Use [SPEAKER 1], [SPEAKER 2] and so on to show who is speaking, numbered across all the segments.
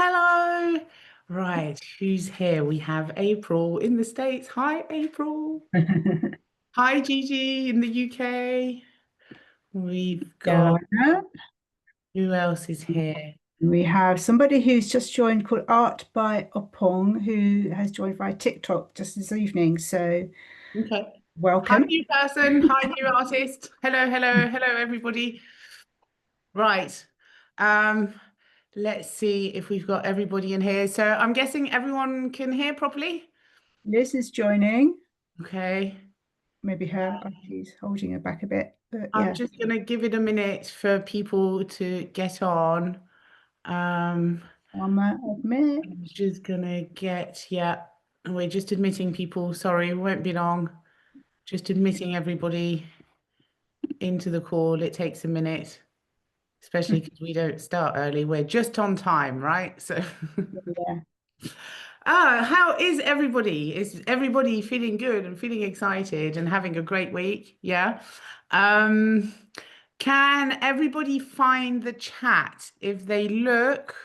[SPEAKER 1] Hello. Right, who's here? We have April in the States. Hi, April. Hi, Gigi in the UK. We've got,
[SPEAKER 2] Joanna.
[SPEAKER 1] who else is here?
[SPEAKER 2] We have somebody who's just joined called Art by Opong, who has joined via TikTok just this evening. So
[SPEAKER 1] Okay. Hi,
[SPEAKER 2] welcome.
[SPEAKER 1] new person. Hi, new artist. Hello, hello, hello, everybody. Right. Um, let's see if we've got everybody in here. So I'm guessing everyone can hear properly.
[SPEAKER 2] Liz is joining.
[SPEAKER 1] Okay.
[SPEAKER 2] Maybe her, she's holding her back a bit, but
[SPEAKER 1] I'm
[SPEAKER 2] yeah,
[SPEAKER 1] just gonna give it a minute for people to get on. Um,
[SPEAKER 2] I might admit.
[SPEAKER 1] I'm just gonna get, yeah, we're just admitting people. Sorry, it won't be long. Just admitting everybody into the call. It takes a minute, especially because we don't start early. We're just on time, right? So,
[SPEAKER 2] Yeah.
[SPEAKER 1] how is everybody? Is everybody feeling good and feeling excited and having a great week? Yeah. Um, can everybody find the chat? If they look,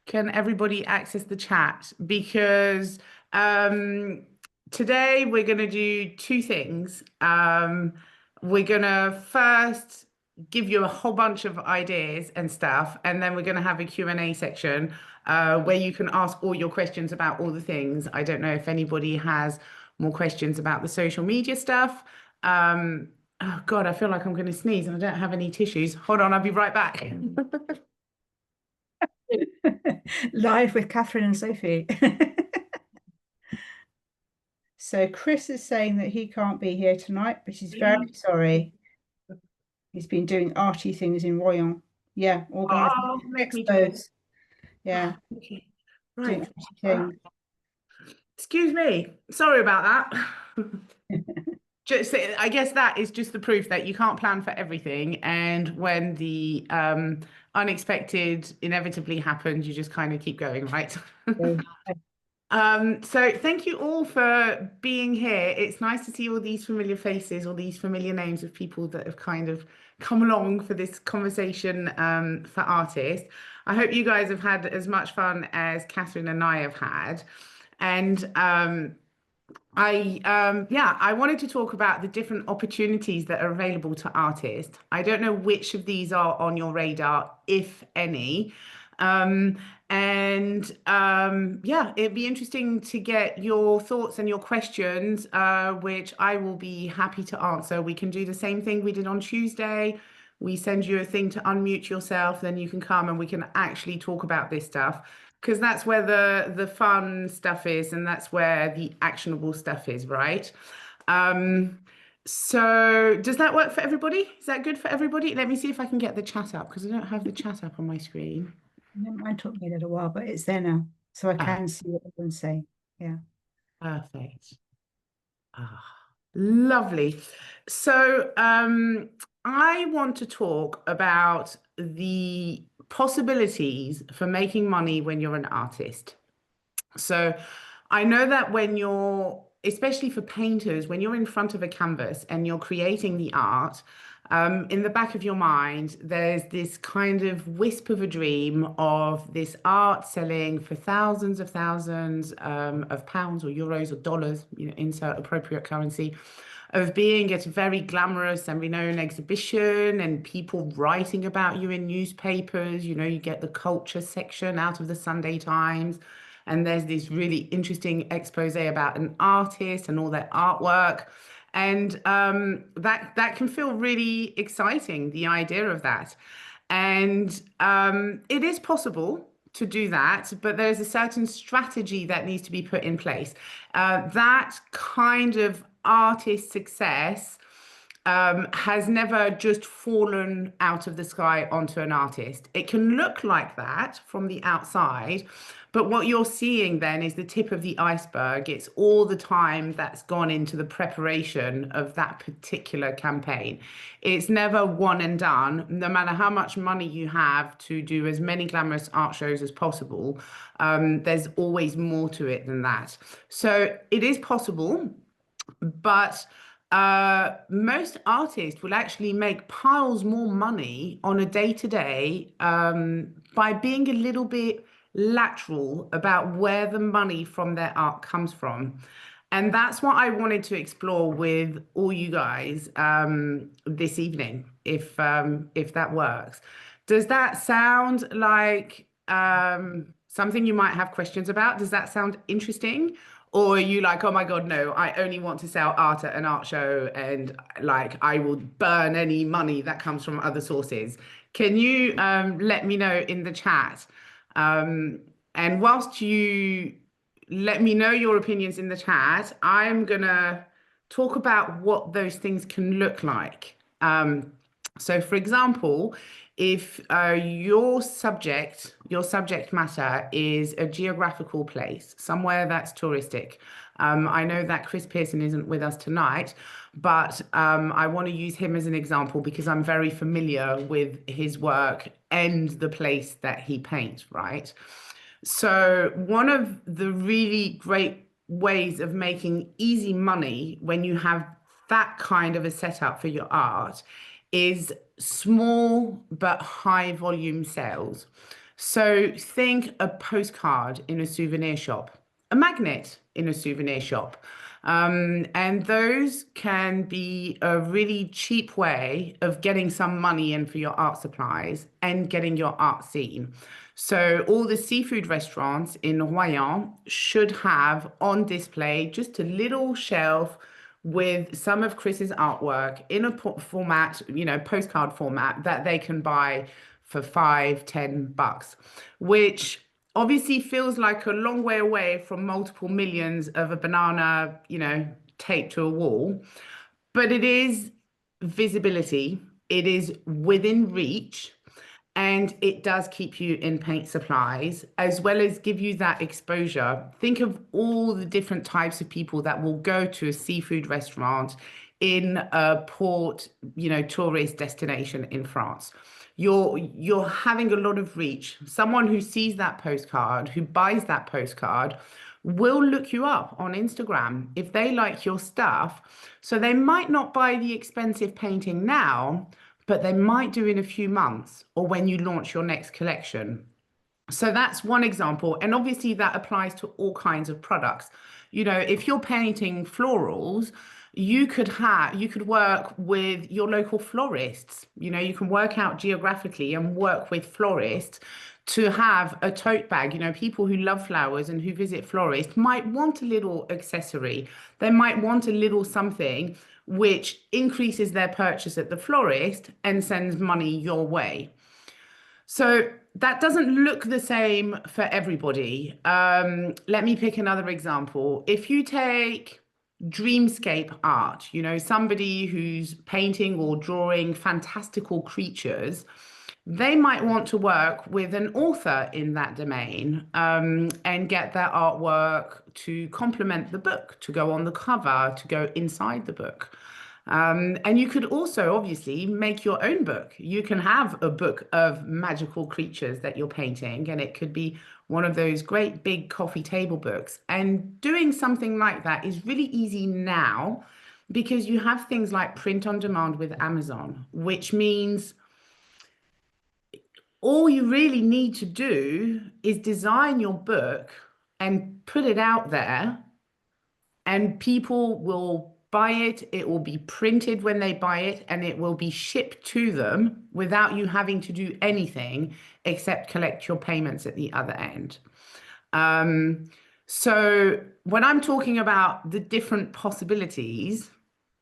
[SPEAKER 1] can everybody access the chat? Because um, today we're going to do two things. We're going to first give you a whole bunch of ideas and stuff, and then we're going to have a Q&A section where you can ask all your questions about all the things. I don't know if anybody has more questions about the social media stuff. Um, oh God, I feel like I'm going to sneeze and I don't have any tissues. Hold on, I'll be right back.
[SPEAKER 2] Live with Catherine and Sophie. So Chris is saying that he can't be here tonight, but he's very sorry. He's been doing arty things in Royan. Yeah, organising
[SPEAKER 1] Oh, make me jealous.
[SPEAKER 2] expos. Yeah,
[SPEAKER 1] Okay.
[SPEAKER 2] doing
[SPEAKER 1] Right.
[SPEAKER 2] arty things.
[SPEAKER 1] Excuse me. Sorry about that. Just, I guess that is just the proof that you can't plan for everything. And when the unexpected inevitably happens, you just kind of keep going, right?
[SPEAKER 2] So,
[SPEAKER 1] So thank you all for being here. It's nice to see all these familiar faces, all these familiar names of people that have kind of come along for this conversation for artists. I hope you guys have had as much fun as Catherine and I have had. And I wanted to talk about the different opportunities that are available to artists. I don't know which of these are on your radar, if any. Um, yeah, it'd be interesting to get your thoughts and your questions, which I will be happy to answer. We can do the same thing we did on Tuesday. We send you a thing to unmute yourself, then you can come and we can actually talk about this stuff because that's where the fun stuff is and that's where the actionable stuff is, right? Um, so does that work for everybody? Is that good for everybody? Let me see if I can get the chat up because I don't have the chat up on my screen.
[SPEAKER 2] Mine took me a little while, but it's there now. So I
[SPEAKER 1] Ah,
[SPEAKER 2] can see what everyone's saying. Yeah.
[SPEAKER 1] perfect. Ah, lovely. So, I want to talk about the possibilities for making money when you're an artist. So I know that when you're, especially for painters, when you're in front of a canvas and you're creating the art, in the back of your mind, there's this kind of wisp of a dream of this art selling for thousands of pounds or euros or dollars, insert appropriate currency, of being at a very glamorous and renowned exhibition and people writing about you in newspapers. You get the culture section out of the Sunday Times and there's this really interesting expose about an artist and all their artwork. And that can feel really exciting, the idea of that. And it is possible to do that, but there's a certain strategy that needs to be put in place. That kind of artist success has never just fallen out of the sky onto an artist. It can look like that from the outside, but what you're seeing then is the tip of the iceberg. It's all the time that's gone into the preparation of that particular campaign. It's never one and done, no matter how much money you have to do as many glamorous art shows as possible. There's always more to it than that. So it is possible, but most artists will actually make piles more money on a day to day by being a little bit lateral about where the money from their art comes from. And that's what I wanted to explore with all you guys this evening, if that works. Does that sound like something you might have questions about? Does that sound interesting? Or are you like, oh my God, no, I only want to sell art at an art show and like I will burn any money that comes from other sources? Can you let me know in the chat? Um, and whilst you let me know your opinions in the chat, I'm gonna talk about what those things can look like. So for example, if your subject matter is a geographical place, somewhere that's touristic. I know that Chris Pearson isn't with us tonight, but I want to use him as an example because I'm very familiar with his work and the place that he paints, right? So one of the really great ways of making easy money when you have that kind of a setup for your art is small but high volume sales. So think a postcard in a souvenir shop, a magnet in a souvenir shop. And those can be a really cheap way of getting some money in for your art supplies and getting your art seen. So all the seafood restaurants in Royan should have on display just a little shelf with some of Chris's artwork in a format, postcard format that they can buy for 5, 10 bucks, which obviously feels like a long way away from multiple millions of a banana, taped to a wall. But it is visibility, it is within reach, and it does keep you in paint supplies as well as give you that exposure. Think of all the different types of people that will go to a seafood restaurant in a port, tourist destination in France. You're having a lot of reach. Someone who sees that postcard, who buys that postcard, will look you up on Instagram if they like your stuff. So they might not buy the expensive painting now, but they might do in a few months or when you launch your next collection. So that's one example. And obviously that applies to all kinds of products. If you're painting florals, you could work with your local florists. You can work out geographically and work with florists to have a tote bag. People who love flowers and who visit florists might want a little accessory. They might want a little something which increases their purchase at the florist and sends money your way. So that doesn't look the same for everybody. Let me pick another example. If you take dreamscape art, somebody who's painting or drawing fantastical creatures, they might want to work with an author in that domain and get their artwork to complement the book, to go on the cover, to go inside the book. And you could also obviously make your own book. You can have a book of magical creatures that you're painting, and it could be one of those great big coffee table books. And doing something like that is really easy now because you have things like print on demand with Amazon, which means all you really need to do is design your book and put it out there, and people will buy it. It will be printed when they buy it, and it will be shipped to them without you having to do anything except collect your payments at the other end. So when I'm talking about the different possibilities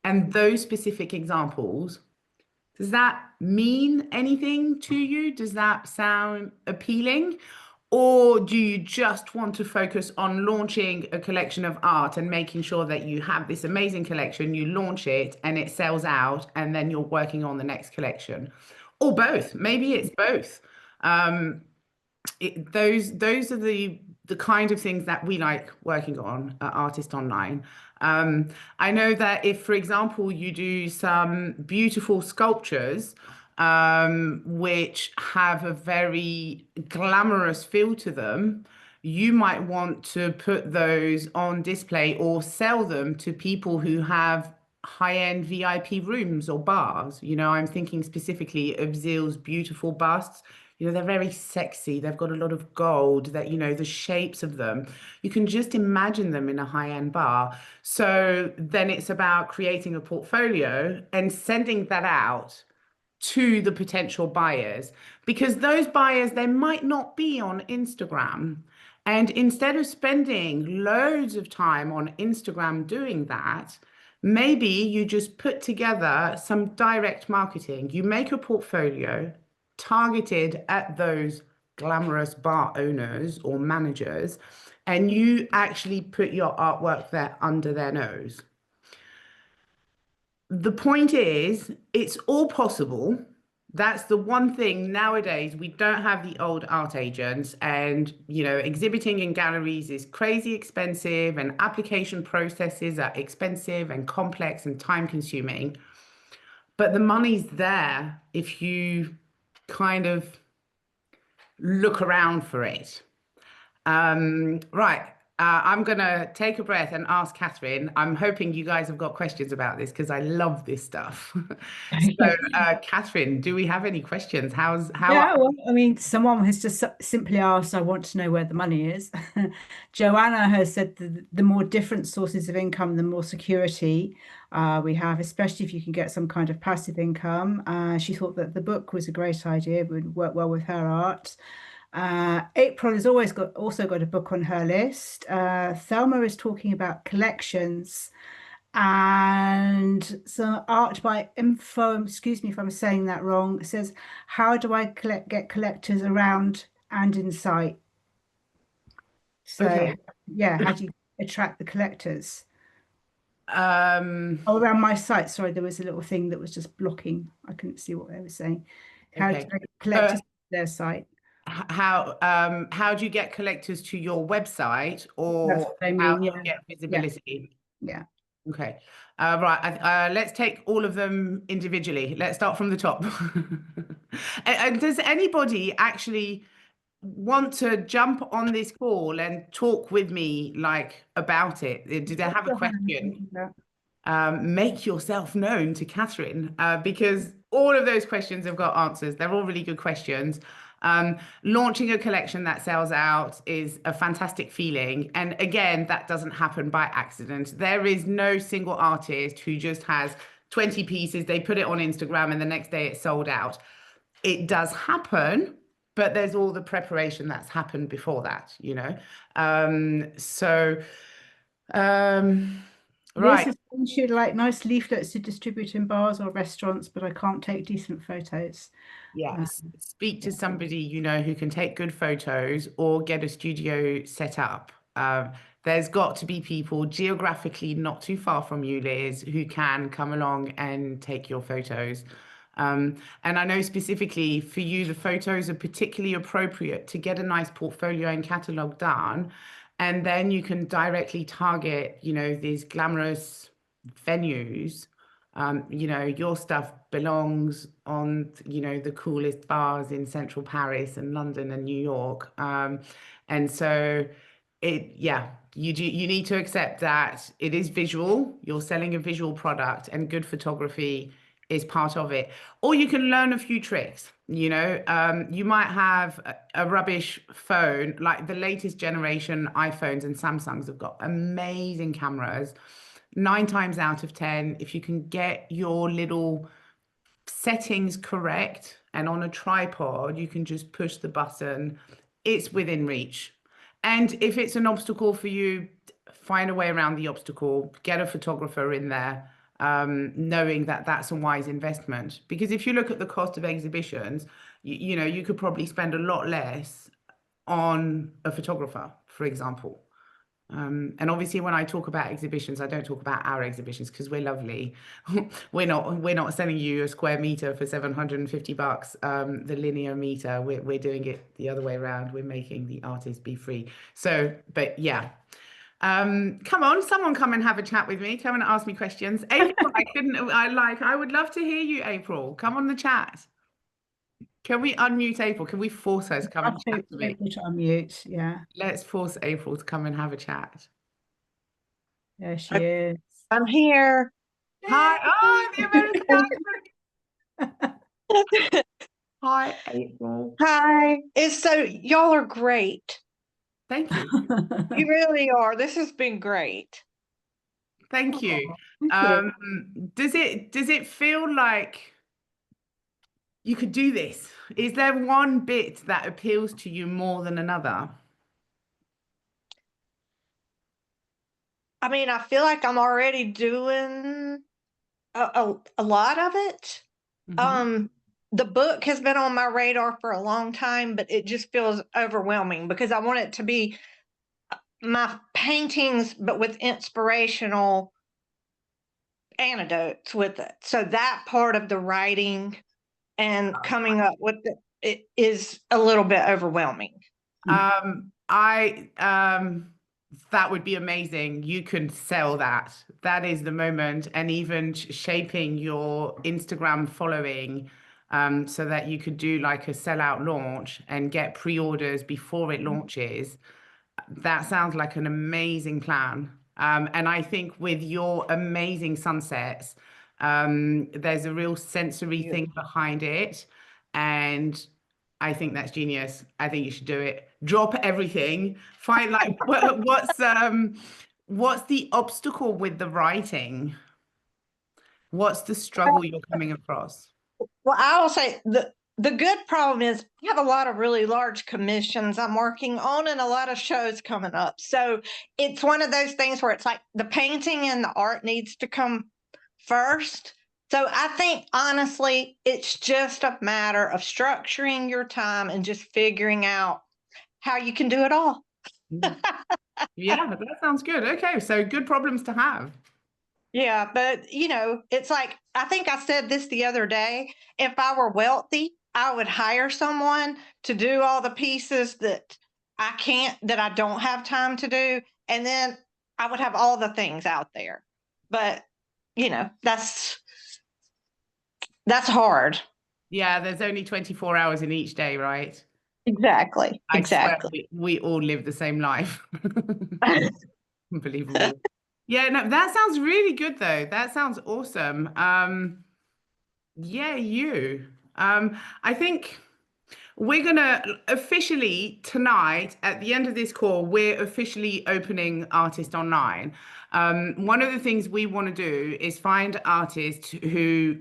[SPEAKER 1] and those specific examples, does that mean anything to you? Does that sound appealing? Or do you just want to focus on launching a collection of art and making sure that you have this amazing collection, you launch it and it sells out, and then you're working on the next collection? Or both. Maybe it's both. Those are the kind of things that we like working on at Artist Online. I know that if, for example, you do some beautiful sculptures, which have a very glamorous feel to them, you might want to put those on display or sell them to people who have high-end VIP rooms or bars. I'm thinking specifically of Zill's beautiful busts. they're very sexy. They've got a lot of gold that, the shapes of them. You can just imagine them in a high-end bar. So then it's about creating a portfolio and sending that out to the potential buyers, because those buyers, they might not be on Instagram. And instead of spending loads of time on Instagram doing that, maybe you just put together some direct marketing. You make a portfolio targeted at those glamorous bar owners or managers, and you actually put your artwork there under their nose. The point is, it's all possible. That's the one thing nowadays. We don't have the old art agents, and exhibiting in galleries is crazy expensive, and application processes are expensive and complex and time consuming. But the money's there if you kind of look around for it. Right. I'm going to take a breath and ask Katherine. I'm hoping you guys have got questions about this because I love this stuff. So, Katherine, do we have any questions?
[SPEAKER 2] Yeah, well, I mean, someone has just simply asked, I want to know where the money is. Joanna has said the more different sources of income, the more security we have, especially if you can get some kind of passive income. She thought that the book was a great idea, would work well with her art. April has also got a book on her list. Thelma is talking about collections and some art by Info. Excuse me if I'm saying that wrong. It says, "How do I get collectors around and in sight?" So
[SPEAKER 1] Okay.
[SPEAKER 2] yeah, how do you attract the collectors?
[SPEAKER 1] Um,
[SPEAKER 2] Oh, around my site. Sorry, there was a little thing that was just blocking. I couldn't see what they were saying. How do
[SPEAKER 1] okay.
[SPEAKER 2] I get
[SPEAKER 1] Uh,
[SPEAKER 2] collectors to their site?
[SPEAKER 1] how do you get collectors to your website,
[SPEAKER 2] That's
[SPEAKER 1] or
[SPEAKER 2] what I
[SPEAKER 1] how
[SPEAKER 2] mean.
[SPEAKER 1] do
[SPEAKER 2] Yeah,
[SPEAKER 1] you get
[SPEAKER 2] yeah,
[SPEAKER 1] visibility?
[SPEAKER 2] yeah.
[SPEAKER 1] Okay. Right. Let's take all of them individually. Let's start from the top. And does anybody actually want to jump on this call and talk with me like about it? Do they
[SPEAKER 2] Raise
[SPEAKER 1] have a
[SPEAKER 2] your hand.
[SPEAKER 1] question? Make yourself known to Katherine, because all of those questions have got answers. They're all really good questions. Launching a collection that sells out is a fantastic feeling. And again, that doesn't happen by accident. There is no single artist who just has 20 pieces, they put it on Instagram, and the next day it's sold out. It does happen, but there's all the preparation that's happened before that. So,
[SPEAKER 2] Liz
[SPEAKER 1] right.
[SPEAKER 2] is saying she'd like nice leaflets to distribute in bars or restaurants, but I can't take decent photos.
[SPEAKER 1] Yeah,
[SPEAKER 2] Uh,
[SPEAKER 1] speak to
[SPEAKER 2] yeah.
[SPEAKER 1] somebody who can take good photos or get a studio set up. There's got to be people geographically not too far from you, Liz, who can come along and take your photos. And I know specifically for you, the photos are particularly appropriate to get a nice portfolio and catalog done. And then you can directly target, these glamorous venues. Your stuff belongs on, the coolest bars in central Paris and London and New York. And so yeah, you need to accept that it is visual. You're selling a visual product, and good photography is part of it. Or you can learn a few tricks. You might have a rubbish phone, like the latest generation iPhones and Samsungs have got amazing cameras. 9 times out of 10, if you can get your little settings correct and on a tripod, you can just push the button, it's within reach. And if it's an obstacle for you, find a way around the obstacle, get a photographer in there, knowing that that's a wise investment. Because if you look at the cost of exhibitions, you could probably spend a lot less on a photographer, for example. And obviously, when I talk about exhibitions, I don't talk about our exhibitions because we're lovely. We're not selling you a square meter for $750, the linear meter. We're doing it the other way around. We're making the artist be free. So, but yeah. Come on, someone come and have a chat with me. Come and ask me questions. April, I would love to hear you, April. Come on the chat. Can we unmute April? Can we force her to come and
[SPEAKER 2] I'll
[SPEAKER 1] chat
[SPEAKER 2] take
[SPEAKER 1] to me?
[SPEAKER 2] April to unmute. Yeah,
[SPEAKER 1] Let's force April to come and have a chat.
[SPEAKER 2] there she
[SPEAKER 3] I-
[SPEAKER 2] is.
[SPEAKER 3] I'm here.
[SPEAKER 1] Hi. Oh, the American accent. Hi, April.
[SPEAKER 3] Hi. It's so y'all are great.
[SPEAKER 1] Thank you.
[SPEAKER 3] You really are. This has been great.
[SPEAKER 1] Thank you.
[SPEAKER 2] Oh, thank you.
[SPEAKER 1] Um, does it feel like you could do this? Is there one bit that appeals to you more than another?
[SPEAKER 3] I mean, I feel like I'm already doing a lot of it.
[SPEAKER 1] Hmm.
[SPEAKER 3] Um, the book has been on my radar for a long time, but it just feels overwhelming because I want it to be my paintings, but with inspirational anecdotes with it. So that part of the writing and coming up with it is a little bit overwhelming.
[SPEAKER 1] I that would be amazing. You can sell that. That is the moment, and even shaping your Instagram following, so that you could do like a sellout launch and get pre-orders before it launches. That sounds like an amazing plan. And I think with your amazing sunsets, there's a real sensory
[SPEAKER 3] You.
[SPEAKER 1] thing behind it. And I think that's genius. I think you should do it. Drop everything. Find like what's the obstacle with the writing? What's the struggle you're coming across?
[SPEAKER 3] Well, I will say the good problem is I have a lot of really large commissions I'm working on and a lot of shows coming up. So it's one of those things where it's like the painting and the art needs to come first. So I think honestly, it's just a matter of structuring your time and just figuring out how you can do it all.
[SPEAKER 1] Yeah, that sounds good. Okay, so good problems to have.
[SPEAKER 3] Yeah, but it's like I think I said this the other day. If I were wealthy, I would hire someone to do all the pieces that I don't have time to do, and then I would have all the things out there. But that's hard.
[SPEAKER 1] Yeah, there's only 24 hours in each day, right?
[SPEAKER 3] Exactly.
[SPEAKER 1] I swear
[SPEAKER 3] Exactly.
[SPEAKER 1] we all live the same life. Unbelievable. Yeah, no, that sounds really good though. That sounds awesome. Yeah, you. I think we're gonna officially tonight at the end of this call, we're officially opening Artist Online. One of the things we want to do is find artists who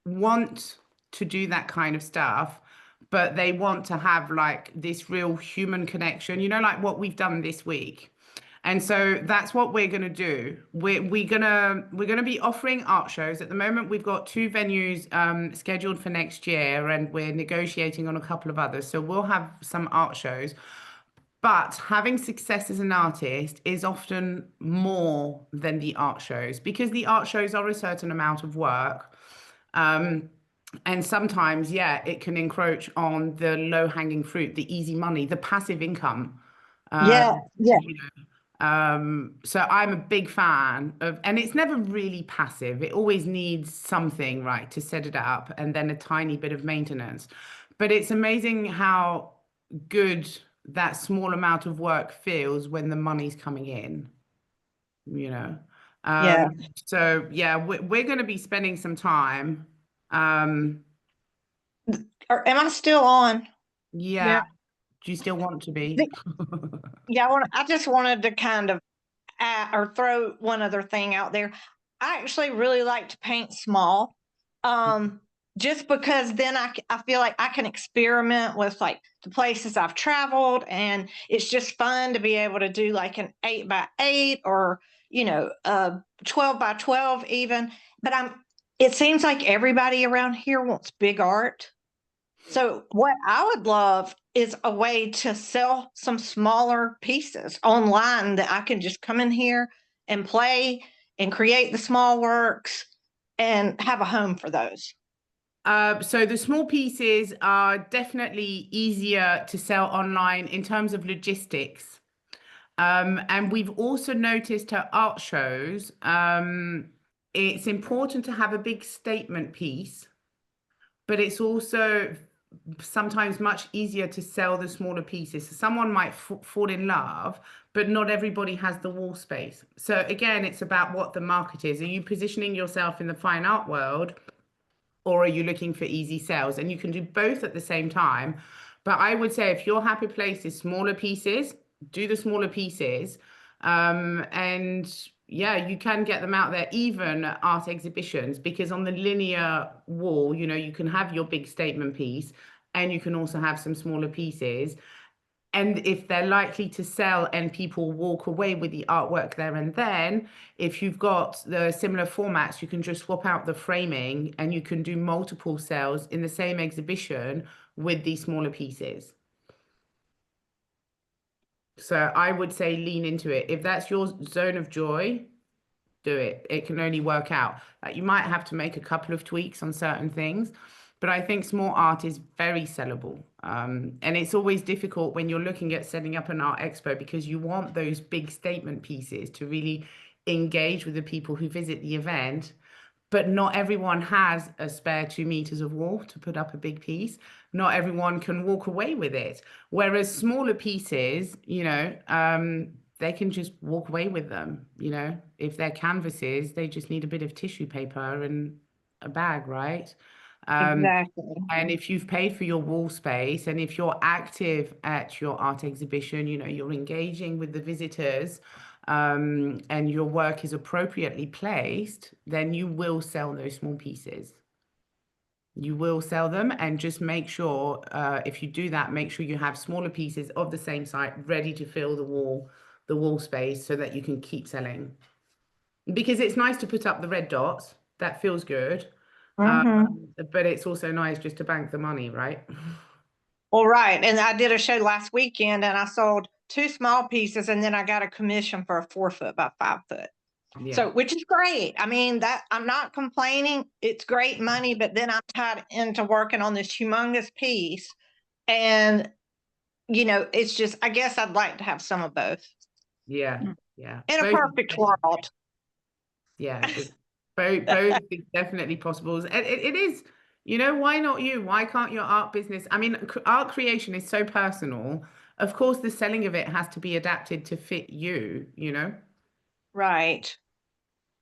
[SPEAKER 1] want to do that kind of stuff, but they want to have like this real human connection, like what we've done this week. And so that's what we're going to do. We're gonna be offering art shows. At the moment, we've got two venues scheduled for next year, and we're negotiating on a couple of others. So we'll have some art shows. But having success as an artist is often more than the art shows because the art shows are a certain amount of work. Um, and sometimes, yeah, it can encroach on the low-hanging fruit, the easy money, the passive income.
[SPEAKER 3] Yeah. Yeah.
[SPEAKER 1] You so I'm a big fan of, and it's never really passive. It always needs something, right, to set it up and then a tiny bit of maintenance. But it's amazing how good that small amount of work feels when the money's coming in, you know.
[SPEAKER 3] Yeah.
[SPEAKER 1] So yeah, we're going to be spending some time. Um,
[SPEAKER 3] Am I still on?
[SPEAKER 1] yeah,
[SPEAKER 2] Yeah.
[SPEAKER 1] do you still want to be?
[SPEAKER 3] The- Yeah. I just wanted to kind of or throw one other thing out there. I actually really like to paint small, um, just because then I feel like I can experiment with like the places I've traveled, and it's just fun to be able to do like an 8 by 8 or 12 by 12 even. But it seems like everybody around here wants big art. So what I would love is a way to sell some smaller pieces online that I can just come in here and play and create the small works and have a home for those.
[SPEAKER 1] So the small pieces are definitely easier to sell online in terms of logistics. And we've also noticed at art shows, it's important to have a big statement piece, but it's also sometimes much easier to sell the smaller pieces. So someone might fall in love, but not everybody has the wall space. So again, it's about what the market is. Are you positioning yourself in the fine art world? or are you looking for easy sales? And you can do both at the same time. But I would say if your happy place is smaller pieces, do the smaller pieces. And yeah, you can get them out there, even at art exhibitions, because on the linear wall, you know, you can have your big statement piece and you can also have some smaller pieces. And if they're likely to sell and people walk away with the artwork there and then, if you've got the similar formats, you can just swap out the framing and you can do multiple sales in the same exhibition with these smaller pieces. So I would say lean into it. If that's your zone of joy, do it. It can only work out. Like, you might have to make a couple of tweaks on certain things, but I think small art is very sellable. And it's always difficult when you're looking at setting up an art expo, because you want those big statement pieces to really engage with the people who visit the event. But not everyone has a spare 2 meters of wall to put up a big piece. Not everyone can walk away with it. Whereas smaller pieces, you know, they can just walk away with them. You know, if they're canvases, they just need a bit of tissue paper and a bag, right?
[SPEAKER 3] Exactly.
[SPEAKER 1] And if you've paid for your wall space, and if you're active at your art exhibition, you know, you're engaging with the visitors, and your work is appropriately placed, then you will sell those small pieces. You will sell them, and just make sure, if you do that, make sure you have smaller pieces of the same site ready to fill the wall space, so that you can keep selling. Because it's nice to put up the red dots, that feels good. But it's also nice just to bank the money, right?
[SPEAKER 3] Well, right. And I did a show last weekend and I sold 2 small pieces and then I got a commission for a 4 foot by 5 foot.
[SPEAKER 1] Yeah.
[SPEAKER 3] So, which is great. I mean, that I'm not complaining. It's great money, but then I'm tied into working on this humongous piece. And, you know, it's just, I guess I'd like to have some of both
[SPEAKER 1] Yeah. Yeah.
[SPEAKER 3] in a
[SPEAKER 1] Both
[SPEAKER 3] perfect
[SPEAKER 1] are-
[SPEAKER 3] world.
[SPEAKER 1] Yeah. Both is definitely possible. And it is, you know, why not you? Why can't your art business? I mean, art creation is so personal. Of course, the selling of it has to be adapted to fit you, you know?
[SPEAKER 3] Right.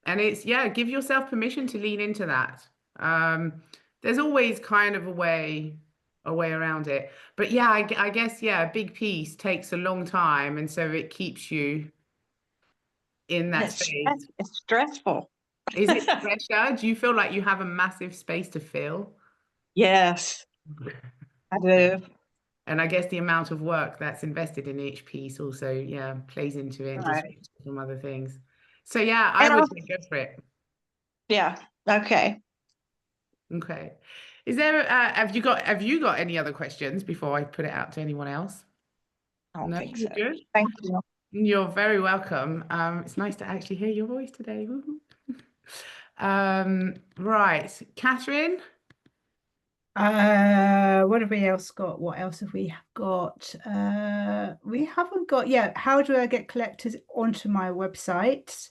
[SPEAKER 1] And it's, yeah, give yourself permission to lean into that. There's always kind of a way around it. But yeah, I guess, yeah, a big piece takes a long time. And so it keeps you in
[SPEAKER 3] And
[SPEAKER 1] that space.
[SPEAKER 3] it's stressful.
[SPEAKER 1] Is it pressure? Do you feel like you have a massive space to fill?
[SPEAKER 3] Yes, I do.
[SPEAKER 1] And I guess the amount of work that's invested in each piece also, yeah, plays into it and
[SPEAKER 3] Right.
[SPEAKER 1] distracts from other things. So yeah, I
[SPEAKER 3] And
[SPEAKER 1] would
[SPEAKER 3] also,
[SPEAKER 1] say go for it.
[SPEAKER 3] yeah. Okay.
[SPEAKER 1] Okay. Is there have you got any other questions before I put it out to anyone else?
[SPEAKER 3] I don't
[SPEAKER 1] No,
[SPEAKER 3] think
[SPEAKER 1] you're
[SPEAKER 3] so.
[SPEAKER 1] good.
[SPEAKER 3] Thank you.
[SPEAKER 1] You're very welcome. It's nice to actually hear your voice today. Woohoo. Right, Catherine.
[SPEAKER 2] What have we else got? What else have we got? We haven't got, yeah, how do I get collectors onto my website?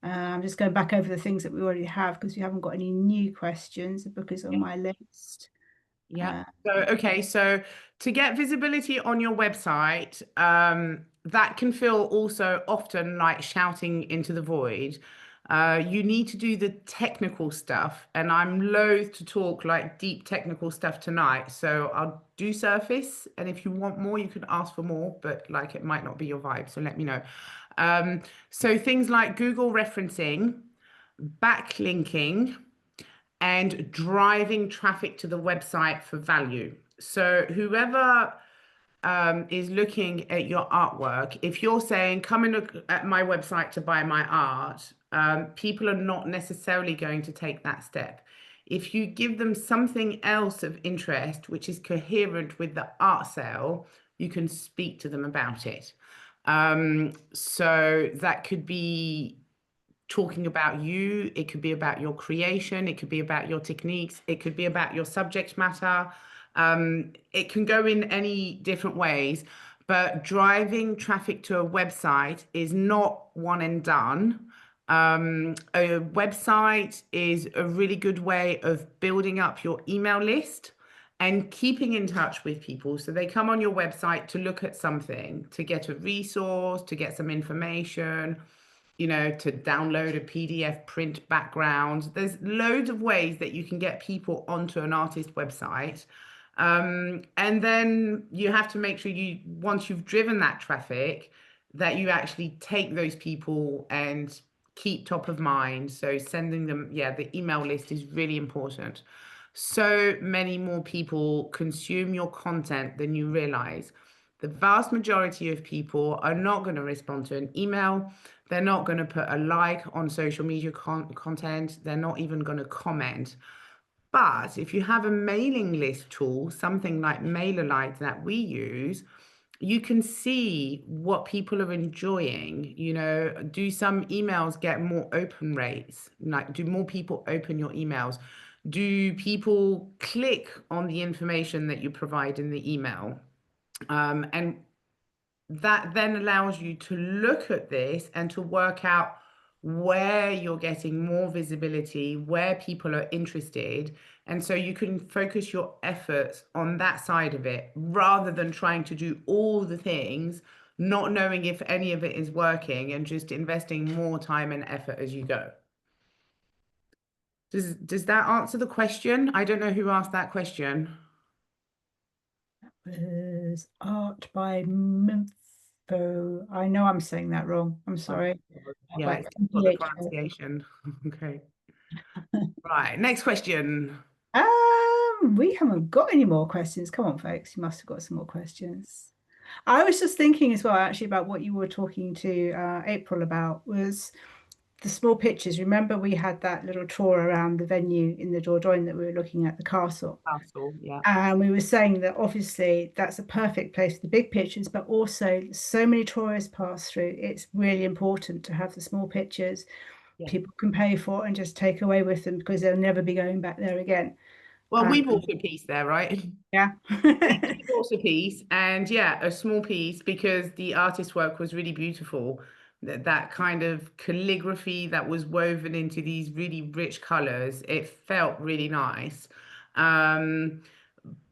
[SPEAKER 2] I'm just going back over the things that we already have, because we haven't got any new questions. The book is on my list.
[SPEAKER 1] Yeah. So to get visibility on your website, that can feel also often like shouting into the void. You need to do the technical stuff, and I'm loath to talk like deep technical stuff tonight. So I'll do surface, and if you want more, you can ask for more, but like it might not be your vibe. So let me know. So things like Google referencing, backlinking, and driving traffic to the website for value. So whoever is looking at your artwork, if you're saying, come and look at my website to buy my art, people are not necessarily going to take that step. If you give them something else of interest, which is coherent with the art sale, you can speak to them about it. So that could be talking about you, it could be about your creation, it could be about your techniques, it could be about your subject matter. It can go in any different ways, but driving traffic to a website is not one and done. A website is a really good way of building up your email list and keeping in touch with people. So they come on your website to look at something, to get a resource, to get some information. to download a PDF print background. There's loads of ways that you can get people onto an artist website. And then you have to make sure once you've driven that traffic, that you actually take those people and keep top of mind. So sending them, the email list is really important. So many more people consume your content than you realize. The vast majority of people are not going to respond to an email. They're not going to put a like on social media content. They're not even going to comment. But if you have a mailing list tool, something like MailerLite that we use, you can see what people are enjoying. Do some emails get more open rates? Like, do more people open your emails? Do people click on the information that you provide in the email? And that then allows you to look at this and to work out where you're getting more visibility, where people are interested. And so you can focus your efforts on that side of it rather than trying to do all the things, not knowing if any of it is working and just investing more time and effort as you go. Does that answer the question? I don't know who asked that question.
[SPEAKER 2] Was art by Mempho. I know I'm saying that wrong. I'm sorry.
[SPEAKER 1] Yeah,
[SPEAKER 2] But
[SPEAKER 1] it's got the pronunciation. Okay. Right, next question.
[SPEAKER 2] We haven't got any more questions. Come on, folks. You must have got some more questions. I was just thinking as well, actually, about what you were talking to April about was the small pictures. Remember, we had that little tour around the venue in the Dordogne that we were looking at the castle.
[SPEAKER 1] Castle, yeah.
[SPEAKER 2] And we were saying that obviously that's a perfect place for the big pictures, but also so many tourists pass through. It's really important to have the small pictures people can pay for and just take away with them because they'll never be going back there again.
[SPEAKER 1] Well, we bought a piece there, right?
[SPEAKER 2] Yeah.
[SPEAKER 1] We bought a piece, and a small piece because the artist's work was really beautiful. That kind of calligraphy that was woven into these really rich colors, it felt really nice. But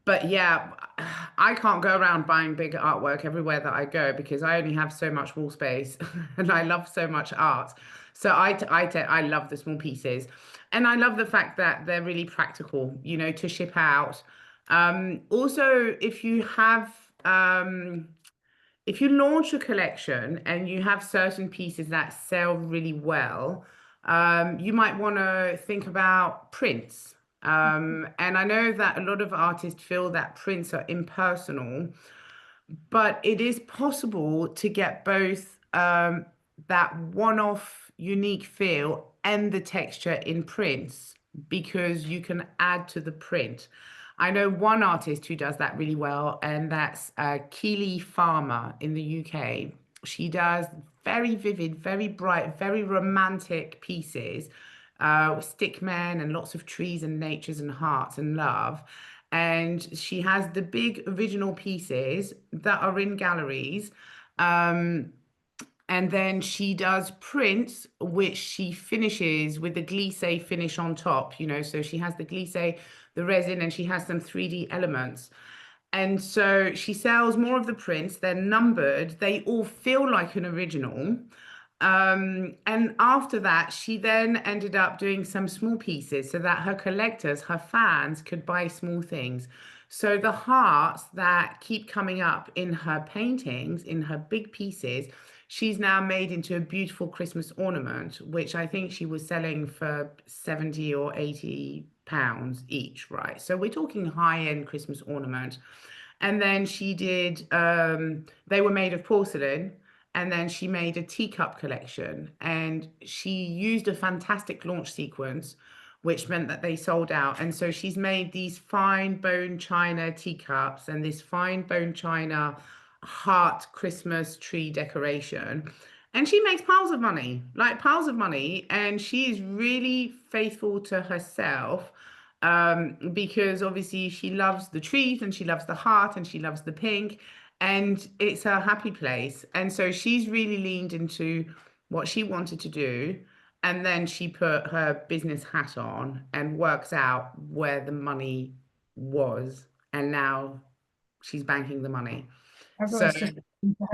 [SPEAKER 1] I can't go around buying big artwork everywhere that I go because I only have so much wall space and I love so much art. So I love the small pieces, and I love the fact that they're really practical, to ship out. Also, if you launch a collection and you have certain pieces that sell really well, you might want to think about prints. And I know that a lot of artists feel that prints are impersonal, but it is possible to get both that one-off unique feel and the texture in prints because you can add to the print. I know one artist who does that really well, and that's Keely Farmer in the UK. She does very vivid, very bright, very romantic pieces, stick men and lots of trees and natures and hearts and love. And she has the big original pieces that are in galleries. And then she does prints, which she finishes with the glisse finish on top, so she has the glisse, the resin, and she has some 3D elements. And so she sells more of the prints. They're numbered. They all feel like an original. And after that, she then ended up doing some small pieces so that her collectors, her fans, could buy small things. So the hearts that keep coming up in her paintings, in her big pieces, she's now made into a beautiful Christmas ornament, which I think she was selling for 70 or 80 pounds each, right? So we're talking high-end Christmas ornament. And then she did, they were made of porcelain, and then she made a teacup collection, and she used a fantastic launch sequence, which meant that they sold out. And so she's made these fine bone china teacups and this fine bone china heart Christmas tree decoration. And she makes piles of money, like piles of money. And she is really faithful to herself because obviously she loves the trees and she loves the heart and she loves the pink and it's her happy place. And so she's really leaned into what she wanted to do. And then she put her business hat on and works out where the money was. And now she's banking the money. So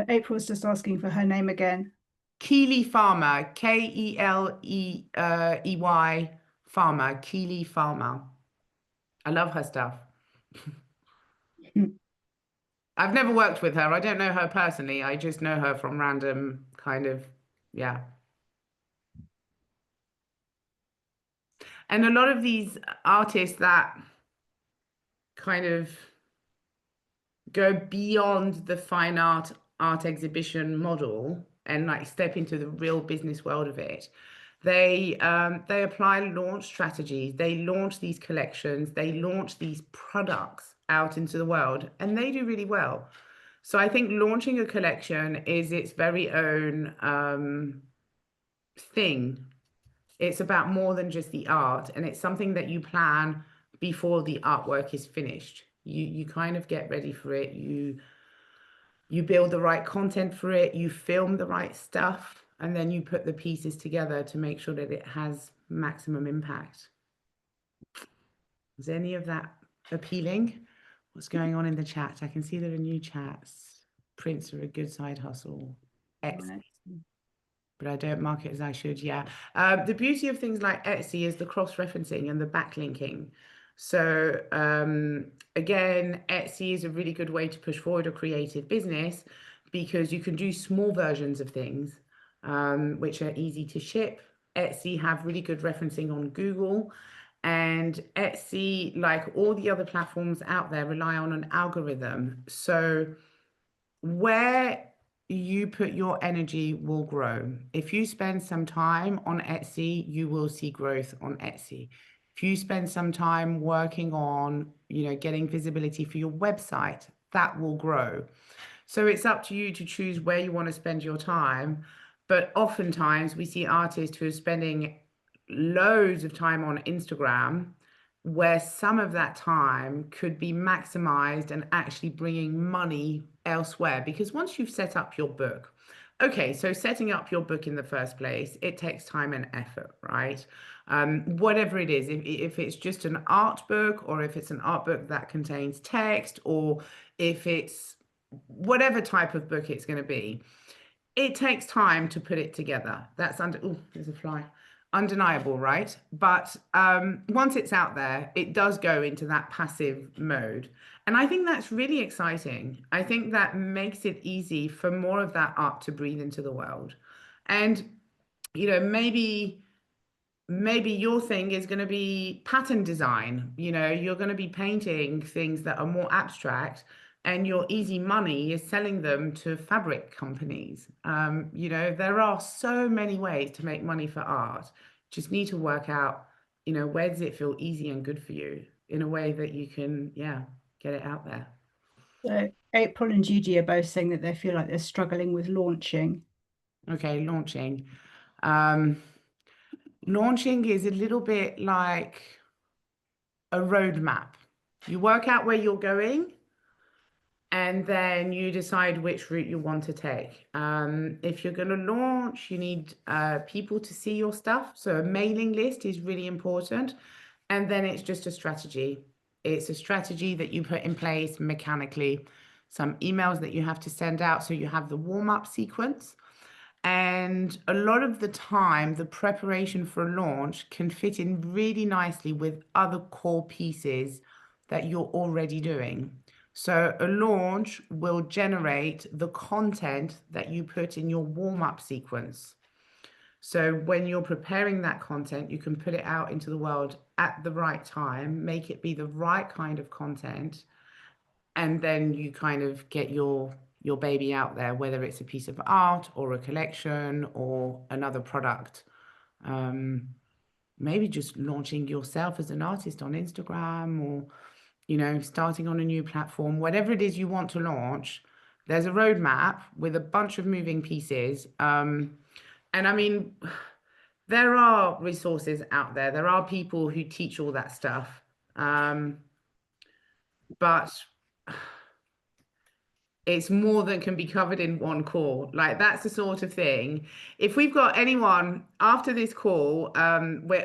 [SPEAKER 2] April was just asking for her name again.
[SPEAKER 1] Keeley Farmer, K-E-L-E-Y Farmer, Keeley Farmer. I love her stuff. I've never worked with her. I don't know her personally. I just know her from random kind of, yeah. And a lot of these artists that kind of go beyond the fine art exhibition model and like step into the real business world of it. They apply launch strategies. They launch these collections. They launch these products out into the world, and they do really well. So I think launching a collection is its very own thing. It's about more than just the art, and it's something that you plan before the artwork is finished. You kind of get ready for it. You build the right content for it, you film the right stuff, and then you put the pieces together to make sure that it has maximum impact. Is any of that appealing? What's going on in the chat? I can see there are new chats. Prints are a good side hustle. Excellent. But I don't mark it as I should. Yeah. The beauty of things like Etsy is the cross-referencing and the backlinking. So again, Etsy is a really good way to push forward a creative business because you can do small versions of things, which are easy to ship. Etsy have really good referencing on Google, and Etsy, like all the other platforms out there, rely on an algorithm. So where you put your energy will grow. If you spend some time on Etsy, you will see growth on Etsy. If you spend some time working on, getting visibility for your website, that will grow. So it's up to you to choose where you want to spend your time. But oftentimes we see artists who are spending loads of time on Instagram, where some of that time could be maximized and actually bringing money elsewhere. Because once you've set up your book, okay, so setting up your book in the first place, it takes time and effort, right? Whatever it is, if it's just an art book, or if it's an art book that contains text, or if it's whatever type of book it's going to be, it takes time to put it together. That's there's a fly. Undeniable, right? But once it's out there, it does go into that passive mode. And I think that's really exciting. I think that makes it easy for more of that art to breathe into the world. And, maybe your thing is going to be pattern design. You're going to be painting things that are more abstract, and your easy money is selling them to fabric companies. There are so many ways to make money for art. Just need to work out, where does it feel easy and good for you in a way that you can, get it out there.
[SPEAKER 2] So April and Gigi are both saying that they feel like they're struggling with launching.
[SPEAKER 1] Okay, launching. Launching is a little bit like a roadmap. You work out where you're going, and then you decide which route you want to take. If you're going to launch, you need people to see your stuff. So a mailing list is really important. And then it's just a strategy. It's a strategy that you put in place mechanically. Some emails that you have to send out. So you have the warm-up sequence. And a lot of the time, the preparation for a launch can fit in really nicely with other core pieces that you're already doing. So a launch will generate the content that you put in your warm-up sequence. So when you're preparing that content, you can put it out into the world at the right time, make it be the right kind of content, and then you kind of get your baby out there, whether it's a piece of art or a collection or another product. Maybe just launching yourself as an artist on Instagram, or starting on a new platform, whatever it is you want to launch. There's a roadmap with a bunch of moving pieces. And I mean, there are resources out there. There are people who teach all that stuff. But it's more than can be covered in one call. Like, that's the sort of thing. If we've got anyone after this call, we're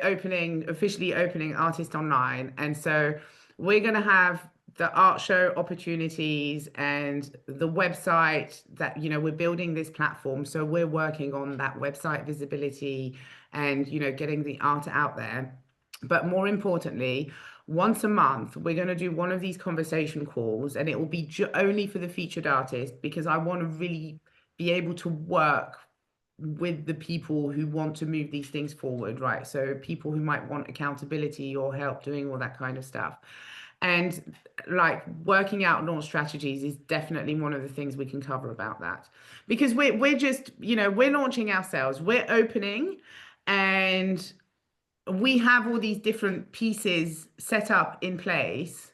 [SPEAKER 1] officially opening Artist Online. And so we're going to have the art show opportunities and the website that, we're building this platform. So we're working on that website visibility and, getting the art out there. But more importantly, once a month, we're going to do one of these conversation calls, and it will be only for the featured artist, because I want to really be able to work with the people who want to move these things forward, right? So people who might want accountability or help doing all that kind of stuff. And like working out launch strategies is definitely one of the things we can cover about that, because we're just, we're launching ourselves, we're opening, and we have all these different pieces set up in place,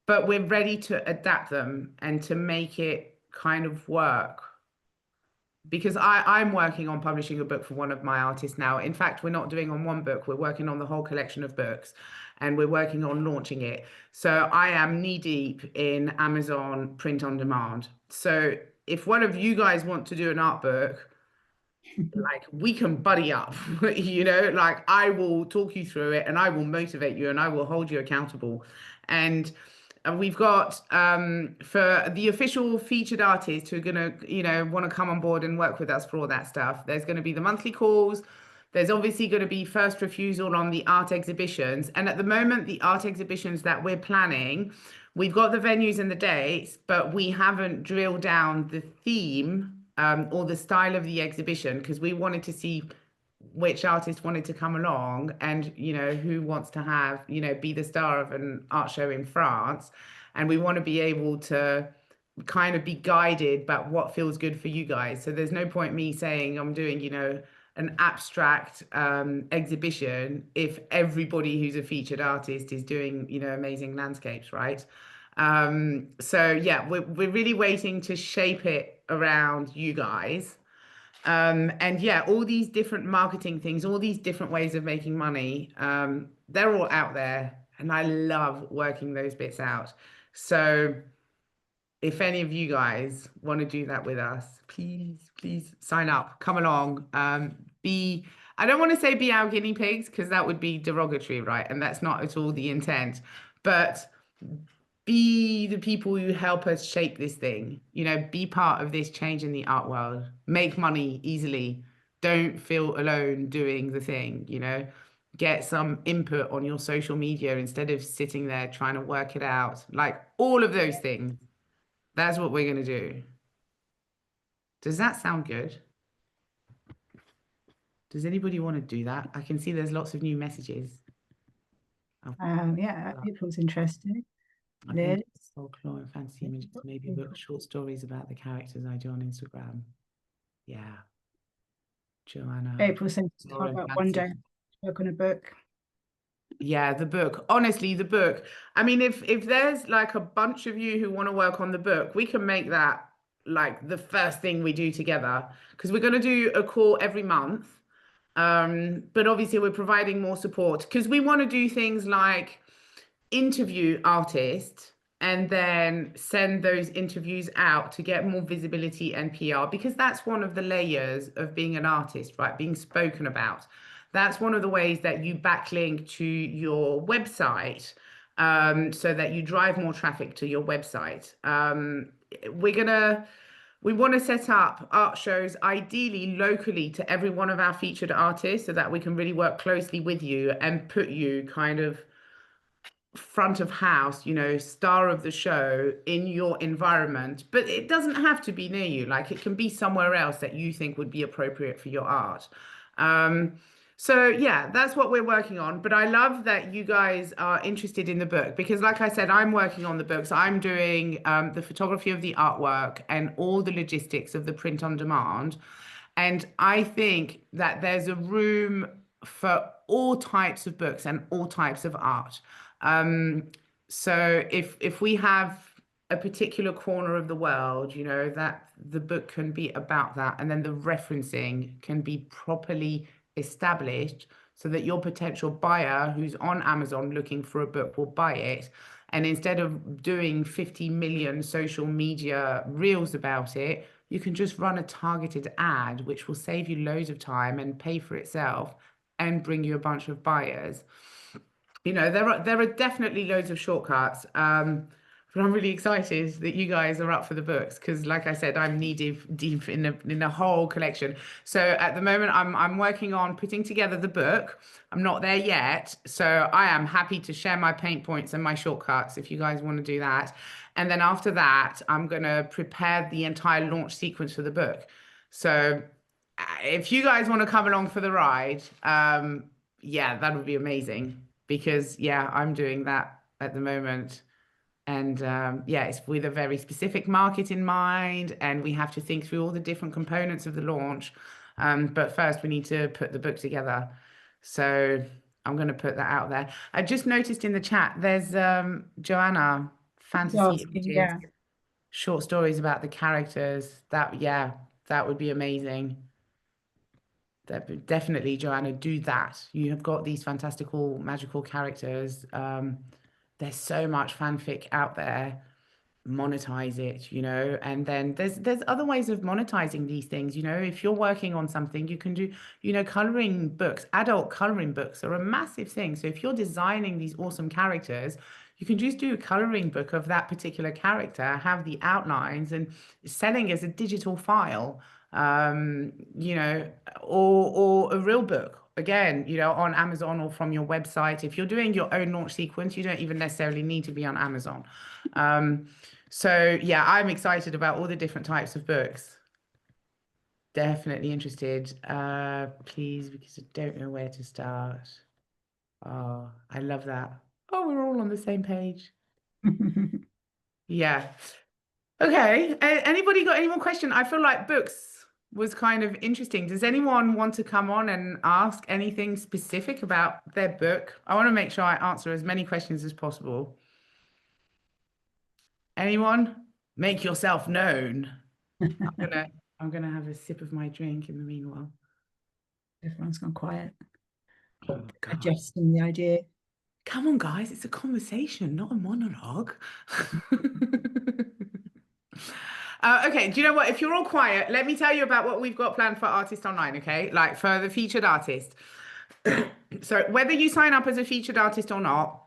[SPEAKER 1] but we're ready to adapt them and to make it kind of work. Because I'm working on publishing a book for one of my artists now. In fact, we're not doing on one book, we're working on the whole collection of books, and we're working on launching it. So I am knee deep in Amazon print on demand. So if one of you guys want to do an art book, like we can buddy up, like I will talk you through it, and I will motivate you, and I will hold you accountable. And we've got for the official featured artists who are gonna, want to come on board and work with us for all that stuff, there's going to be the monthly calls. There's obviously going to be first refusal on the art exhibitions. And at the moment, the art exhibitions that we're planning, we've got the venues and the dates, but we haven't drilled down the theme or the style of the exhibition, because we wanted to see which artist wanted to come along, and who wants to have be the star of an art show in France. And we want to be able to kind of be guided by what feels good for you guys. So there's no point me saying I'm doing an abstract exhibition if everybody who's a featured artist is doing amazing landscapes, right? So yeah, we're really waiting to shape it around you guys. And yeah, all these different marketing things, all these different ways of making money, they're all out there, and I love working those bits out. So if any of you guys want to do that with us, please sign up, come along. I don't want to say be our guinea pigs, because that would be derogatory, right? And that's not at all the intent, but be the people who help us shape this thing, be part of this change in the art world, make money easily, don't feel alone doing the thing, get some input on your social media instead of sitting there trying to work it out, like all of those things. That's what we're going to do. Does that sound good? Does anybody want to do that? I can see there's lots of new messages.
[SPEAKER 2] Yeah, people's interested.
[SPEAKER 1] I think it's folklore and fantasy images, maybe book short stories about the characters I do on Instagram. Yeah. Joanna.
[SPEAKER 2] April said to talk about one day work on a book.
[SPEAKER 1] Yeah, the book. Honestly, the book. I mean, if there's like a bunch of you who want to work on the book, we can make that like the first thing we do together, because we're going to do a call every month. But obviously we're providing more support, because we want to do things like interview artists and then send those interviews out to get more visibility and PR, because that's one of the layers of being an artist, right? Being spoken about. That's one of the ways that you backlink to your website, so that you drive more traffic to your website. We want to set up art shows, ideally locally to every one of our featured artists, so that we can really work closely with you and put you kind of front of house, star of the show in your environment. But it doesn't have to be near you. Like, it can be somewhere else that you think would be appropriate for your art. So yeah, that's what we're working on. But I love that you guys are interested in the book, because like I said, I'm working on the books. I'm doing the photography of the artwork and all the logistics of the print on demand. And I think that there's a room for all types of books and all types of art. So if we have a particular corner of the world, that the book can be about that, and then the referencing can be properly established, so that your potential buyer who's on Amazon looking for a book will buy it. And instead of doing 50 million social media reels about it, you can just run a targeted ad, which will save you loads of time and pay for itself and bring you a bunch of buyers. you know, there are definitely loads of shortcuts. But I'm really excited that you guys are up for the books because, like I said, I'm knee deep in a whole collection. So at the moment, I'm working on putting together the book. I'm not there yet, so I am happy to share my paint points and my shortcuts if you guys want to do that. And then after that, I'm gonna prepare the entire launch sequence for the book. So if you guys want to come along for the ride, yeah, that would be amazing because yeah, I'm doing that at the moment. And yeah, it's with a very specific market in mind, and we have to think through all the different components of the launch. But first, we need to put the book together. So I'm going to put that out there. I just noticed in the chat there's Joanna Fantasy
[SPEAKER 2] Asking,
[SPEAKER 1] Images,
[SPEAKER 2] yeah.
[SPEAKER 1] short stories about the characters. That yeah, that would be amazing. Definitely, Joanna, do that. You have got these fantastical, magical characters. There's so much fanfic out there. Monetize it, you know, and then there's other ways of monetizing these things. You know, if you're working on something, you can do, you know, coloring books. Adult coloring books are a massive thing. So if you're designing these awesome characters, you can just do a coloring book of that particular character, have the outlines, and selling as a digital file. You know, or a real book. Again, you know, on Amazon or from your website. If you're doing your own launch sequence, you don't even necessarily need to be on Amazon. So yeah, I'm excited about all the different types of books. Definitely interested. Please, because I don't know where to start. Oh, I love that. Oh, we're all on the same page. Yeah. Okay. Anybody got any more question? I feel like books was kind of interesting. Does anyone want to come on and ask anything specific about their book? I want to make sure I answer as many questions as possible. Anyone? Make yourself known. I'm gonna have a sip of my drink in the meanwhile.
[SPEAKER 2] Everyone's gone quiet,
[SPEAKER 1] Oh, God.
[SPEAKER 2] adjusting the idea.
[SPEAKER 1] Come on, guys, it's a conversation, not a monologue. Okay, do you know what? If you're all quiet, let me tell you about what we've got planned for Artist Online, okay? Like for the featured artist. So whether you sign up as a featured artist or not,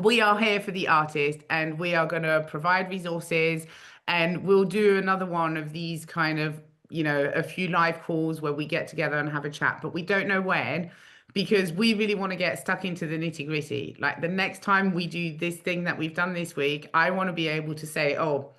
[SPEAKER 1] we are here for the artist and we are going to provide resources, and we'll do another one of these kind of, you know, a few live calls where we get together and have a chat, but we don't know when because we really want to get stuck into the nitty gritty. Like the next time we do this thing that we've done this week, I want to be able to say, oh,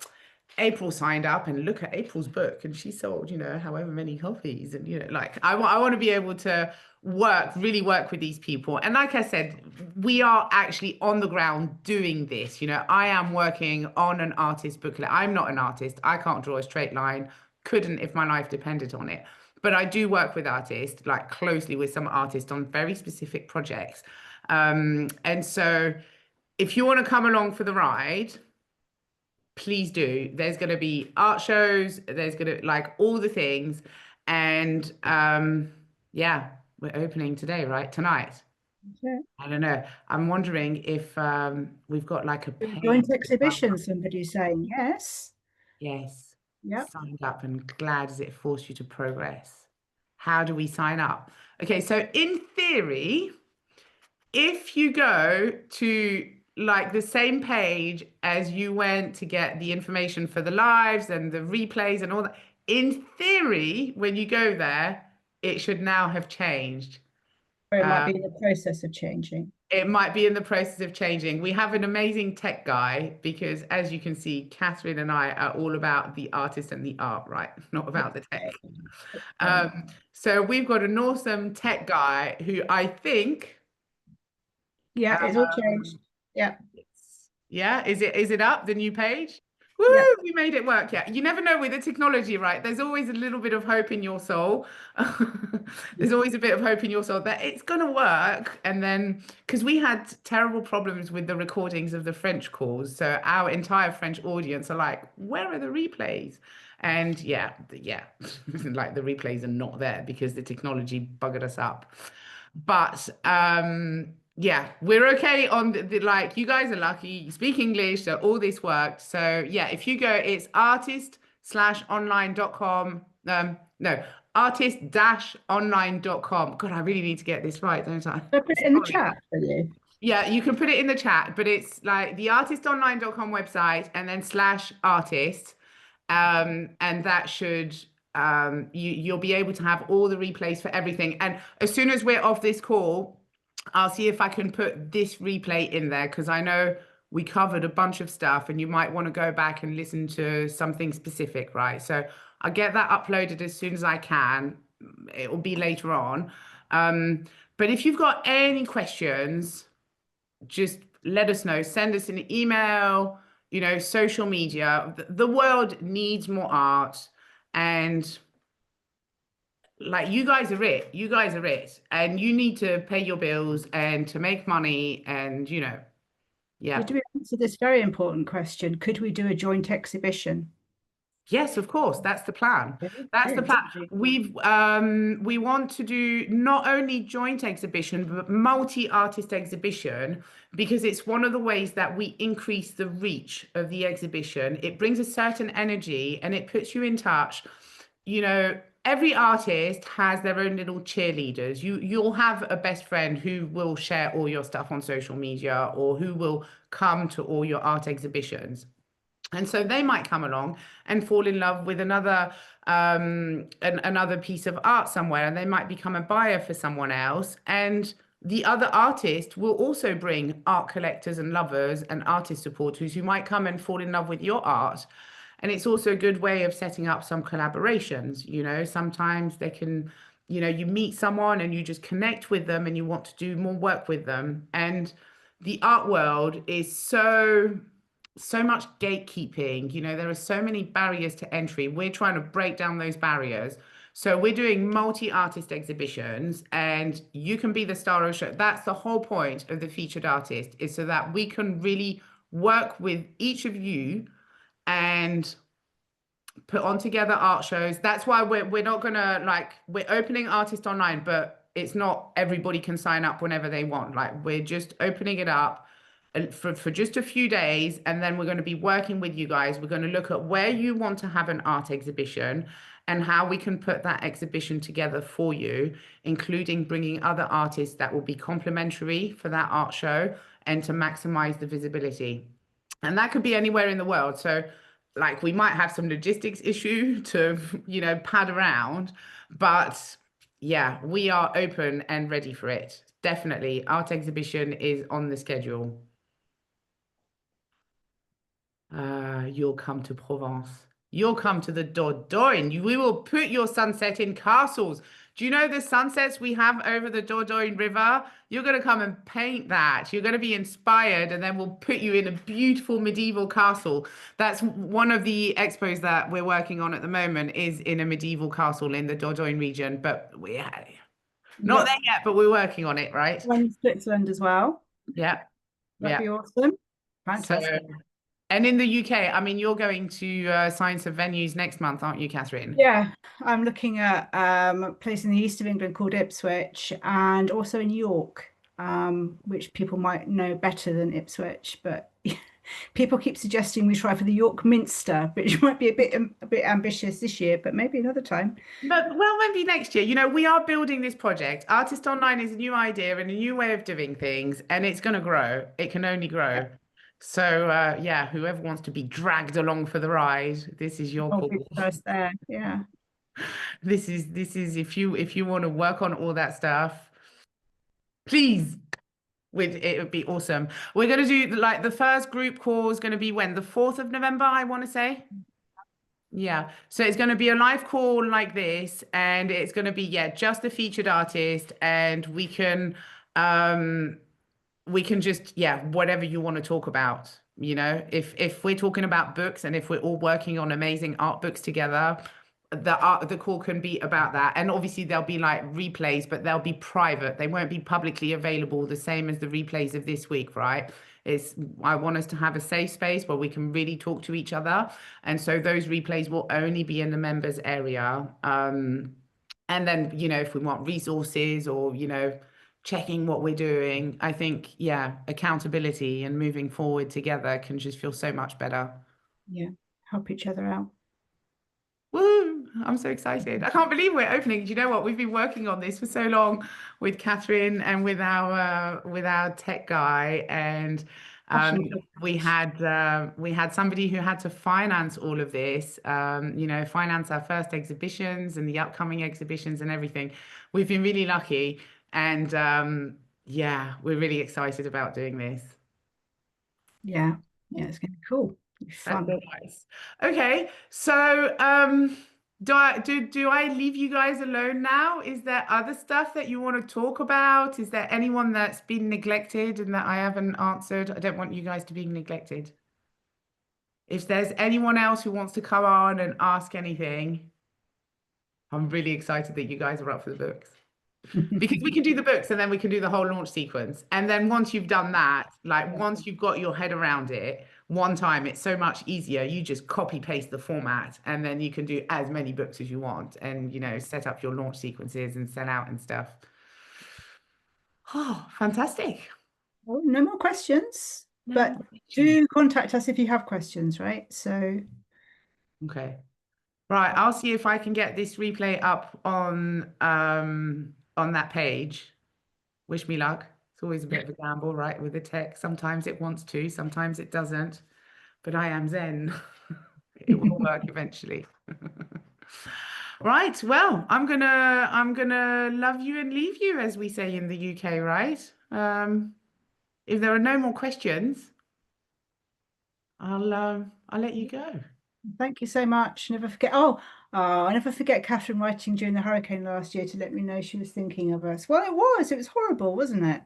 [SPEAKER 1] April signed up and look at April's book and she sold, you know, however many copies. And, you know, like I want to be able to really work with these people. And like I said, we are actually on the ground doing this. You know, I am working on an artist booklet. I'm not an artist. I can't draw a straight line. Couldn't if my life depended on it. But I do work with artists, like closely with some artists on very specific projects. And so if you want to come along for the ride, please do. There's going to be art shows, there's going to like all the things. And yeah, we're opening today, right? Tonight.
[SPEAKER 2] Yeah.
[SPEAKER 1] I don't know. I'm wondering if we've got like a
[SPEAKER 2] Joint
[SPEAKER 1] page.
[SPEAKER 2] exhibition, somebody's saying yes.
[SPEAKER 1] Yes.
[SPEAKER 2] Yep.
[SPEAKER 1] Signed up and glad as it forced you to progress. How do we sign up? Okay, so in theory, if you go to like the same page as you went to get the information for the lives and the replays and all that, in theory, when you go there, it should now have changed.
[SPEAKER 2] Or it might be in the process of changing.
[SPEAKER 1] It might be in the process of changing. We have an amazing tech guy because, as you can see, Catherine and I are all about the artist and the art, right? Not about the tech. So we've got an awesome tech guy who I think.
[SPEAKER 2] Yeah, it's all changed. Yeah.
[SPEAKER 1] Yeah, is it up, the new page? Woo,
[SPEAKER 2] Yeah.
[SPEAKER 1] we made it work. Yeah, you never know with the technology, right? There's always a little bit of hope in your soul. There's always a bit of hope in your soul that it's gonna work. And then, because we had terrible problems with the recordings of the French calls, so our entire French audience are like, where are the replays? And yeah, like the replays are not there because the technology buggered us up. But yeah, we're okay on the like, you guys are lucky, you speak English, so all this worked. So yeah, if you go, it's artist-online.com. No, artist-online.com. God, I really need to get this right, don't I?
[SPEAKER 2] I put it in the chat for you.
[SPEAKER 1] Yeah, you can put it in the chat, but it's like the artistonline.com website and then /artist. And that should you'll be able to have all the replays for everything. And as soon as we're off this call, I'll see if I can put this replay in there because I know we covered a bunch of stuff and you might want to go back and listen to something specific, right? So I'll get that uploaded as soon as I can. It will be later on. But if you've got any questions, just let us know. Send us an email, social media. The world needs more art. And like you guys are it. You guys are it. And you need to pay your bills and to make money and yeah.
[SPEAKER 2] Did we answer this very important question? Could we do a joint exhibition?
[SPEAKER 1] Yes, of course. That's the plan. That's the plan.
[SPEAKER 2] Excellent.
[SPEAKER 1] We want to do not only joint exhibition, but multi-artist exhibition, because it's one of the ways that we increase the reach of the exhibition. It brings a certain energy and it puts you in touch. Every artist has their own little cheerleaders. You'll have a best friend who will share all your stuff on social media or who will come to all your art exhibitions. And so they might come along and fall in love with another piece of art somewhere, and they might become a buyer for someone else. And the other artist will also bring art collectors and lovers and artist supporters who might come and fall in love with your art. And it's also a good way of setting up some collaborations. Sometimes they can, you meet someone and you just connect with them and you want to do more work with them. And the art world is so much gatekeeping. There are so many barriers to entry. We're trying to break down those barriers. So we're doing multi-artist exhibitions and you can be the star of the show. That's the whole point of the featured artist, is so that we can really work with each of you and put on together art shows. That's why we're not gonna we're opening Artist Online, but it's not everybody can sign up whenever they want. We're just opening it up for just a few days, and then we're going to be working with you guys. We're going to look at where you want to have an art exhibition and how we can put that exhibition together for you, including bringing other artists that will be complementary for that art show and to maximize the visibility. And that could be anywhere in the world. So we might have some logistics issue to, pad around, but yeah, we are open and ready for it. Definitely. Art exhibition is on the schedule. You'll come to Provence. You'll come to the Dordogne. We will put your sunset in castles. Do you know the sunsets we have over the Dordogne River? You're going to come and paint that. You're going to be inspired, and then we'll put you in a beautiful medieval castle. That's one of the expos that we're working on at the moment, is in a medieval castle in the Dordogne region. But not there yet, but we're working on it, right?
[SPEAKER 2] In Switzerland as well.
[SPEAKER 1] Yeah.
[SPEAKER 2] That'd be awesome.
[SPEAKER 1] So,
[SPEAKER 2] Fantastic.
[SPEAKER 1] and in the UK, I mean, you're going to Science of Venues next month, aren't you, Katherine?
[SPEAKER 2] Yeah, I'm looking at a place in the east of England called Ipswich, and also in York, which people might know better than Ipswich, but people keep suggesting we try for the York Minster, which might be a bit ambitious this year, but maybe another time.
[SPEAKER 1] But well, maybe next year. We are building this project. Artist Online is a new idea and a new way of doing things, and it's going to grow. It can only grow. Yeah. So yeah, whoever wants to be dragged along for the ride, this is your call.
[SPEAKER 2] First there, yeah.
[SPEAKER 1] This is if you want to work on all that stuff, please. It would be awesome. We're going to do the first group call is going to be when? The 4th of November, I want to say. Yeah. So it's going to be a live call like this, and it's going to be, just the featured artist, and we can just, whatever you want to talk about, if we're talking about books and if we're all working on amazing art books together, the call can be about that. And obviously there'll be replays, but they'll be private. They won't be publicly available, the same as the replays of this week, right? I want us to have a safe space where we can really talk to each other. And so those replays will only be in the members area. And then, if we want resources or, checking what we're doing, I think, accountability and moving forward together can just feel so much better.
[SPEAKER 2] Yeah, help each other out.
[SPEAKER 1] Woo! I'm so excited. I can't believe we're opening. Do you know what? We've been working on this for so long with Katherine and with our tech guy, and
[SPEAKER 2] Passion
[SPEAKER 1] we had somebody who had to finance all of this, finance our first exhibitions and the upcoming exhibitions and everything. We've been really lucky, and yeah, we're really excited about doing this.
[SPEAKER 2] Yeah, it's going to be cool. It'll be
[SPEAKER 1] That's
[SPEAKER 2] fun.
[SPEAKER 1] nice. Okay, so do I leave you guys alone now? Is there other stuff that you want to talk about? Is there anyone that's been neglected and that I haven't answered? I don't want you guys to be neglected. If there's anyone else who wants to come on and ask anything, I'm really excited that you guys are up for the books. Because we can do the books and then we can do the whole launch sequence. And then once you've done that, like once you've got your head around it, one time it's so much easier. You just copy paste the format and then you can do as many books as you want and, set up your launch sequences and sell out and stuff. Oh, fantastic.
[SPEAKER 2] Oh, no more questions,
[SPEAKER 1] No
[SPEAKER 2] but
[SPEAKER 1] more questions.
[SPEAKER 2] do contact us if you have questions, right? So,
[SPEAKER 1] okay. Right, I'll see if I can get this replay up on that page. Wish me luck. It's always a bit of a gamble, right, with the tech. Sometimes it wants to, sometimes it doesn't. But I am Zen. It will work eventually. Right. Well, I'm gonna love you and leave you, as we say in the UK, right? If there are no more questions, I'll let you go.
[SPEAKER 2] thank you so much. Never forget. I never forget Katherine writing during the hurricane last year to let me know she was thinking of us. Well, it was horrible, wasn't it?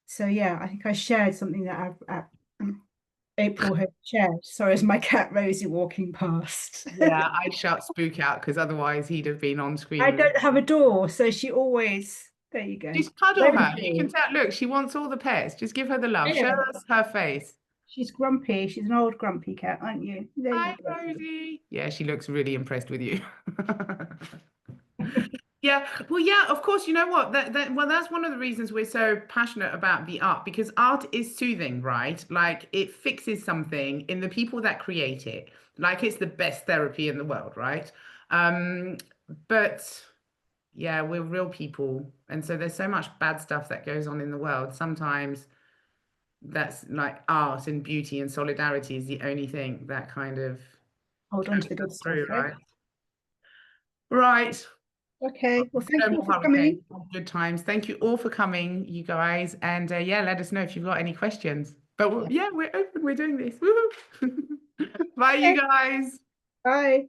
[SPEAKER 2] So yeah, I think I shared something that April had shared. Sorry, as my cat Rosie walking past.
[SPEAKER 1] Yeah, I'd shut Spook out because otherwise he'd have been on screen.
[SPEAKER 2] I don't have a door, so she always. There you go.
[SPEAKER 1] Just cuddle her. You can tell. Look, she wants all the pets. Just give her the love.
[SPEAKER 2] Yeah.
[SPEAKER 1] Show us her face.
[SPEAKER 2] She's grumpy. She's an old grumpy cat, aren't you? There
[SPEAKER 1] Hi,
[SPEAKER 2] you go.
[SPEAKER 1] Rosie. Yeah, she looks really impressed with you. Yeah, well, yeah, of course, you know what? Well, that's one of the reasons we're so passionate about the art, because art is soothing, right? Like it fixes something in the people that create it. Like it's the best therapy in the world, right? But yeah, we're real people, and so there's so much bad stuff that goes on in the world. Sometimes that's like art and beauty and solidarity is the only thing that kind of
[SPEAKER 2] Hold on to the good stuff,
[SPEAKER 1] through,
[SPEAKER 2] right?
[SPEAKER 1] Right.
[SPEAKER 2] Okay. Well, thank
[SPEAKER 1] No
[SPEAKER 2] you all
[SPEAKER 1] more
[SPEAKER 2] for coming.
[SPEAKER 1] hurricanes, good times. Thank you all for coming, you guys. And yeah, let us know if you've got any questions. But yeah, we're open. We're doing this. Woohoo! Bye, you guys.
[SPEAKER 2] Bye.